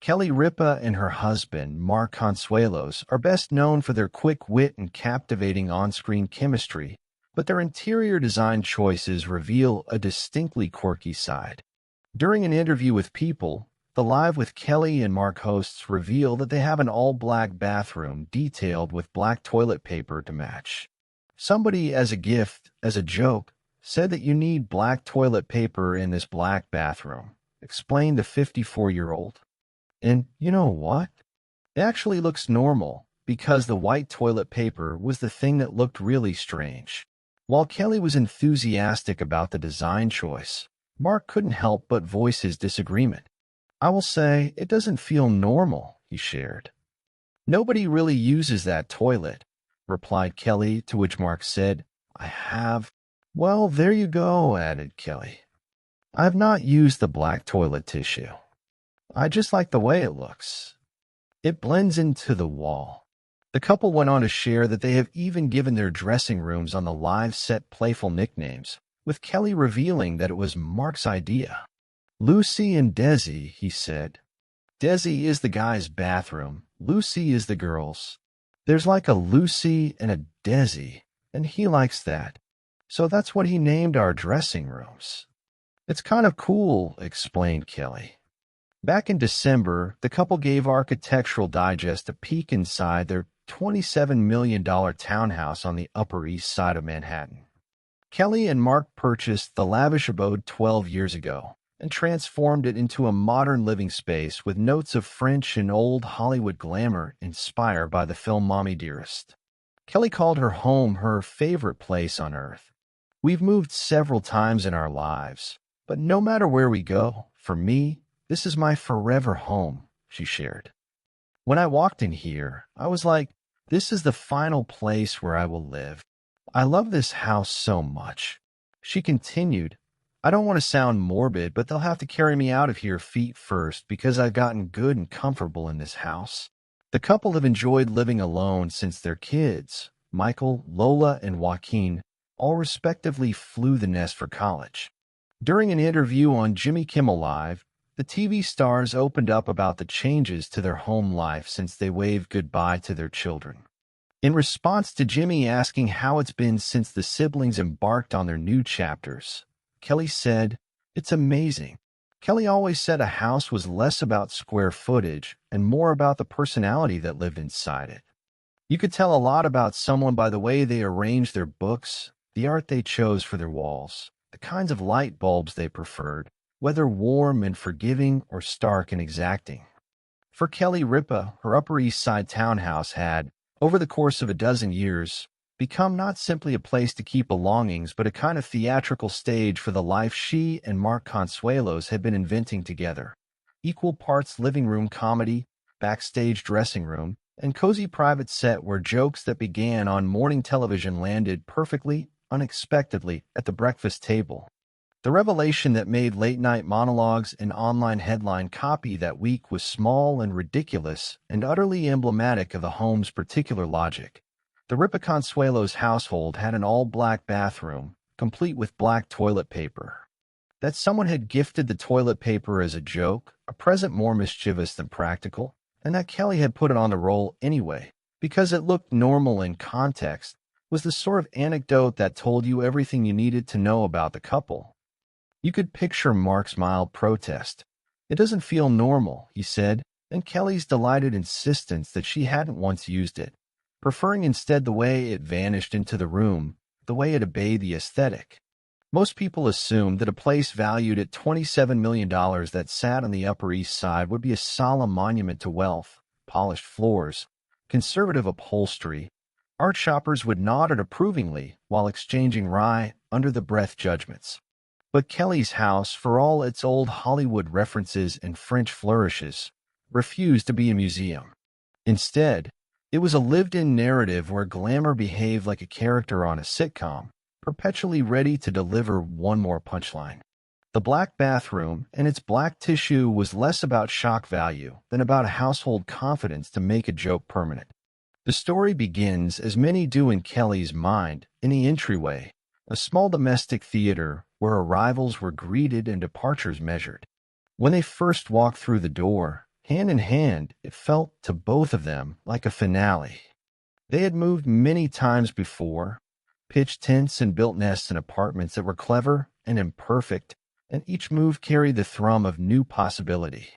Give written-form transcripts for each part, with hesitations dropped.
Kelly Ripa and her husband, Mark Consuelos, are best known for their quick wit and captivating on-screen chemistry, but their interior design choices reveal a distinctly quirky side. During an interview with People, the Live with Kelly and Mark hosts reveal that they have an all-black bathroom detailed with black toilet paper to match. Somebody, as a gift, as a joke, said that you need black toilet paper in this black bathroom, explained the 54-year-old. And you know what? It actually looks normal, because the white toilet paper was the thing that looked really strange. While Kelly was enthusiastic about the design choice, Mark couldn't help but voice his disagreement. "I will say, it doesn't feel normal," he shared. "Nobody really uses that toilet," replied Kelly, to which Mark said, "I have." "Well, there you go," added Kelly. "I have not used the black toilet tissue. I just like the way it looks. It blends into the wall." The couple went on to share that they have even given their dressing rooms on the live set playful nicknames, with Kelly revealing that it was Mark's idea. "Lucy and Desi," he said. "Desi is the guy's bathroom, Lucy is the girl's. There's like a Lucy and a Desi, and he likes that. So that's what he named our dressing rooms." "It's kind of cool," explained Kelly. Back in December, the couple gave Architectural Digest a peek inside their $27 million townhouse on the Upper East Side of Manhattan. Kelly and Mark purchased the lavish abode 12 years ago and transformed it into a modern living space with notes of French and old Hollywood glamour inspired by the film Mommy Dearest. Kelly called her home her favorite place on earth. "We've moved several times in our lives, but no matter where we go, for me, this is my forever home," she shared. "When I walked in here, I was like, this is the final place where I will live. I love this house so much." She continued, "I don't want to sound morbid, but they'll have to carry me out of here feet first because I've gotten good and comfortable in this house." The couple have enjoyed living alone since their kids, Michael, Lola, and Joaquin, all respectively flew the nest for college. During an interview on Jimmy Kimmel Live, the TV stars opened up about the changes to their home life since they waved goodbye to their children. In response to Jimmy asking how it's been since the siblings embarked on their new chapters, Kelly said, "It's amazing." Kelly always said a house was less about square footage and more about the personality that lived inside it. You could tell a lot about someone by the way they arranged their books, the art they chose for their walls, the kinds of light bulbs they preferred, whether warm and forgiving or stark and exacting. For Kelly Ripa, her Upper East Side townhouse had, over the course of a dozen years, become not simply a place to keep belongings, but a kind of theatrical stage for the life she and Mark Consuelos had been inventing together. Equal parts living room comedy, backstage dressing room, and cozy private set where jokes that began on morning television landed perfectly, unexpectedly, at the breakfast table. The revelation that made late-night monologues and online headline copy that week was small and ridiculous and utterly emblematic of the home's particular logic. The Ripa Consuelos household had an all-black bathroom, complete with black toilet paper. That someone had gifted the toilet paper as a joke, a present more mischievous than practical, and that Kelly had put it on the roll anyway, because it looked normal in context, was the sort of anecdote that told you everything you needed to know about the couple. You could picture Mark's mild protest. "It doesn't feel normal," he said, and Kelly's delighted insistence that she hadn't once used it, preferring instead the way it vanished into the room, the way it obeyed the aesthetic. Most people assumed that a place valued at $27 million that sat on the Upper East Side would be a solemn monument to wealth, polished floors, conservative upholstery. Art shoppers would nod it approvingly while exchanging wry, under-the-breath judgments. But Kelly's house, for all its old Hollywood references and French flourishes, refused to be a museum. Instead, it was a lived-in narrative where glamour behaved like a character on a sitcom, perpetually ready to deliver one more punchline. The black bathroom and its black tissue was less about shock value than about a household confidence to make a joke permanent. The story begins, as many do in Kelly's mind, in the entryway, a small domestic theater where arrivals were greeted and departures measured. When they first walked through the door, Hand in hand, it felt to both of them like a finale. They had moved many times before, pitched tents and built nests in apartments that were clever and imperfect, and each move carried the thrum of new possibility.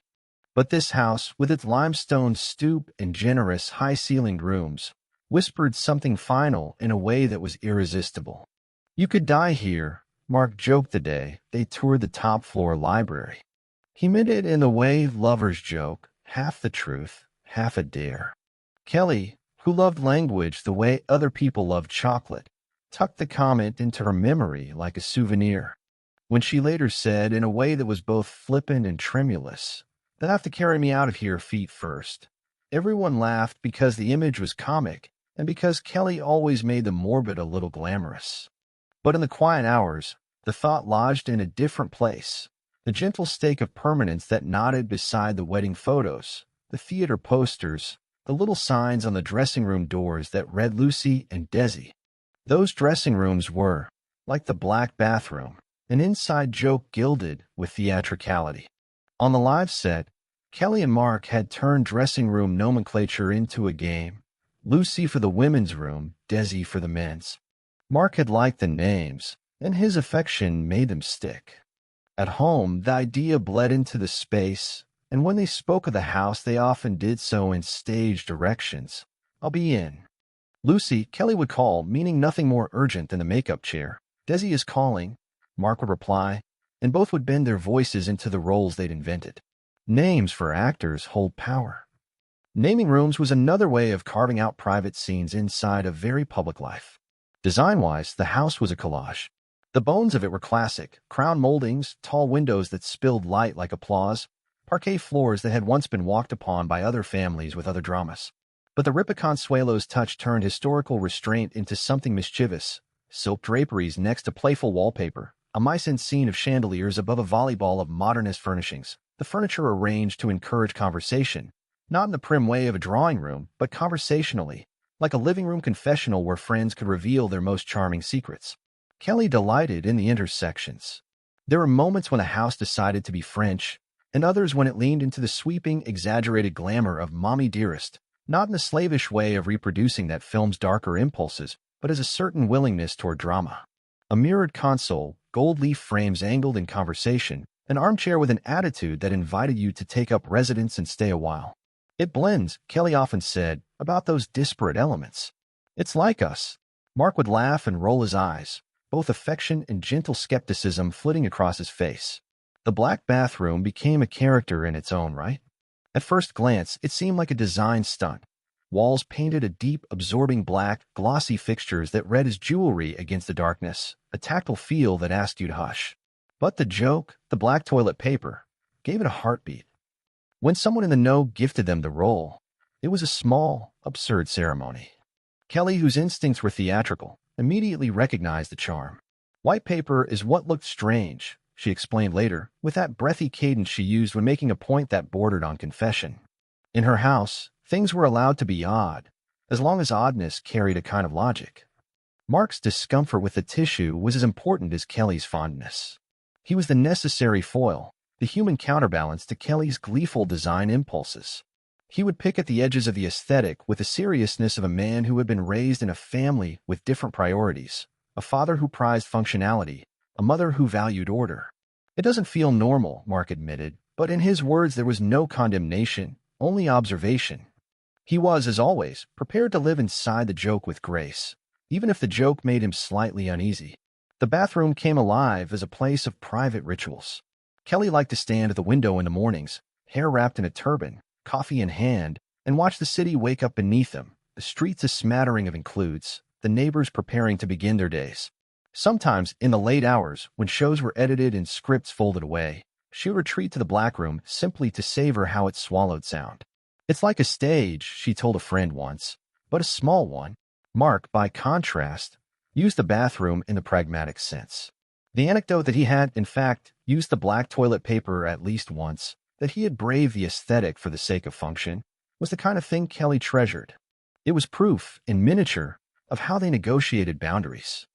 But this house, with its limestone stoop and generous, high-ceilinged rooms, whispered something final in a way that was irresistible. "You could die here," Mark joked the day they toured the top-floor library. He meant it in the way lovers joke, half the truth, half a dare. Kelly, who loved language the way other people loved chocolate, tucked the comment into her memory like a souvenir. When she later said, in a way that was both flippant and tremulous, "They'll have to carry me out of here feet first," everyone laughed because the image was comic and because Kelly always made the morbid a little glamorous. But in the quiet hours, the thought lodged in a different place. The gentle stake of permanence that nodded beside the wedding photos, the theater posters, the little signs on the dressing room doors that read Lucy and Desi. Those dressing rooms were, like the black bathroom, an inside joke gilded with theatricality. On the live set, Kelly and Mark had turned dressing room nomenclature into a game. Lucy for the women's room, Desi for the men's. Mark had liked the names, and his affection made them stick. At home, the idea bled into the space, and when they spoke of the house, they often did so in stage directions. "I'll be in." "Lucy," Kelly would call, meaning nothing more urgent than the makeup chair. "Desi is calling," Mark would reply, and both would bend their voices into the roles they'd invented. Names for actors hold power. Naming rooms was another way of carving out private scenes inside a very public life. Design-wise, the house was a collage. The bones of it were classic: crown moldings, tall windows that spilled light like applause, parquet floors that had once been walked upon by other families with other dramas. But the Ripa Consuelo's touch turned historical restraint into something mischievous: silk draperies next to playful wallpaper, a mise-en-scene of chandeliers above a volleyball of modernist furnishings, the furniture arranged to encourage conversation, not in the prim way of a drawing room, but conversationally, like a living room confessional where friends could reveal their most charming secrets. Kelly delighted in the intersections. There were moments when the house decided to be French, and others when it leaned into the sweeping, exaggerated glamour of Mommy Dearest, not in the slavish way of reproducing that film's darker impulses, but as a certain willingness toward drama. A mirrored console, gold leaf frames angled in conversation, an armchair with an attitude that invited you to take up residence and stay a while. "It blends," Kelly often said, about those disparate elements. "It's like us." Mark would laugh and roll his eyes, both affection and gentle skepticism flitting across his face. The black bathroom became a character in its own right. At first glance, it seemed like a design stunt. Walls painted a deep, absorbing black, glossy fixtures that read as jewelry against the darkness, a tactile feel that asked you to hush. But the joke, the black toilet paper, gave it a heartbeat. When someone in the know gifted them the role, it was a small, absurd ceremony. Kelly, whose instincts were theatrical, immediately recognized the charm. "White paper is what looked strange," she explained later, with that breathy cadence she used when making a point that bordered on confession. In her house, things were allowed to be odd, as long as oddness carried a kind of logic. Mark's discomfort with the tissue was as important as Kelly's fondness. He was the necessary foil, the human counterbalance to Kelly's gleeful design impulses. He would pick at the edges of the aesthetic with the seriousness of a man who had been raised in a family with different priorities, a father who prized functionality, a mother who valued order. "It doesn't feel normal," Mark admitted, but in his words there was no condemnation, only observation. He was, as always, prepared to live inside the joke with grace, even if the joke made him slightly uneasy. The bathroom came alive as a place of private rituals. Kelly liked to stand at the window in the mornings, hair wrapped in a turban, coffee in hand, and watch the city wake up beneath him, the streets a smattering of includes, the neighbors preparing to begin their days. Sometimes, in the late hours, when shows were edited and scripts folded away, she would retreat to the black room simply to savor how it swallowed sound. "It's like a stage," she told a friend once, "but a small one." Mark, by contrast, used the bathroom in the pragmatic sense. The anecdote that he had, in fact, used the black toilet paper at least once, that he had braved the aesthetic for the sake of function, was the kind of thing Kelly treasured. It was proof, in miniature, of how they negotiated boundaries.